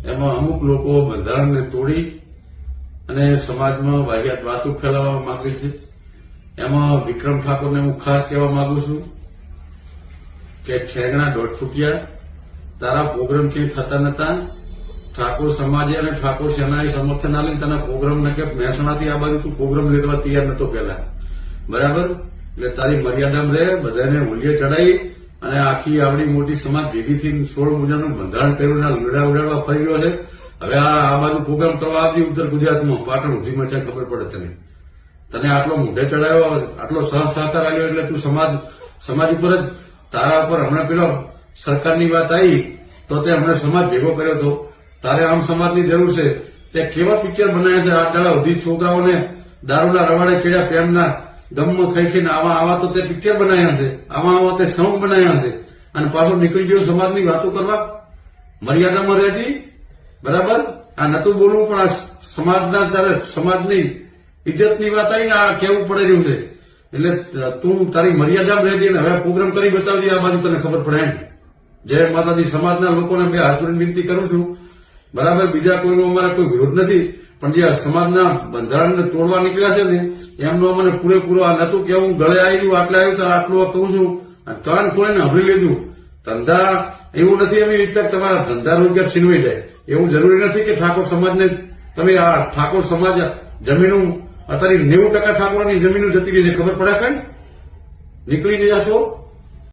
એમાં અમુક લોકો બંધારણને તોડી અને સમાજમાં વાહિયાત વાતો ફેલાવવા માંગે છે. એમાં વિક્રમ ઠાકોરને હું ખાસ કહેવા માંગુ છું કે ઠેંગણા દોઢ ફૂટિયા, તારા પ્રોગ્રામ ક્યાંય થતા નતા. ઠાકોર સમાજે અને ઠાકોર સેનાએ સમર્થન આલીને તને પ્રોગ્રામ ને કે મહેસાણાથી આ બાજુ તું પ્રોગ્રામ લેવા તૈયાર નતો પહેલા, બરાબર? એટલે તારી મર્યાદામાં રહે. બધાને હુલિયે ચડાવી અને આખી આવડી મોટી સમાજ ભેગી થઈને 16 મુજબનું બંધારણ કર્યું, લીડા ઉડાડવા ફરી રહ્યો છે. હવે આ બાજુ પ્રોગ્રામ કરવા આવતી ઉત્તર ગુજરાતમાં પાટણ ઉધીમાં છે, ખબર પડે તને આટલો મોઢે ચડાવ્યો, આટલો સહકાર આવ્યો એટલે તું સમાજ ઉપર જ તારા ઉપર હમણાં પેલો સરકારની વાત આવી તો તે હમણાં સમાજ ભેગો કર્યો હતો. તારે આમ સમાજની જરૂર છે. તે કેવા પિક્ચર બનાવ્યા છે આ દાડા સુધી, છોકરાઓને દારૂના રવાડે ચડ્યા, પ્રેમના ગમમાં ખાઈ ખાઈને આવા તો તે પિક્ચર બનાવ્યા છે, આવા તે સોંગ બનાવ્યા છે અને પાછો નીકળી ગયો સમાજની વાતો કરવા. મર્યાદામાં રહેતી, બરાબર? આ નતું બોલવું પણ આ સમાજના તારે સમાજની ઇજ્જતની વાત આવીને આ કેવું પડે રહ્યું છે. એટલે તું તારી મર્યાદામાં રહેતી ને હવે પ્રોગ્રામ કરી બતાવજે, આ બાજુ તને ખબર પડે. જય માતાજી. સમાજના લોકોને બે હાથ જોડીને વિનંતી કરું છું, બરાબર? બીજા કોઈનો અમારે કોઈ વિરોધ નથી, પણ જે સમાજના બંધારણને તોડવા નીકળ્યા છે ને એમનો મને પૂરેપૂરો આ નતું કે હું ગળે આવી આટલે આવ્યું ત્યારે આટલું કહું છું. કાન ખોલીને સાંભળી લેજો. ધંધા એવું નથી એવી રીતે તમારા ધંધા રોજગાર છીનવાઈ જાય એવું જરૂરી નથી કે ઠાકોર સમાજને તમે આ ઠાકોર સમાજ જમીનો અત્યારે 90% ઠાકોરની જમીનો જતી રહી છે, ખબર પડે કઈ નીકળી ગયા છો.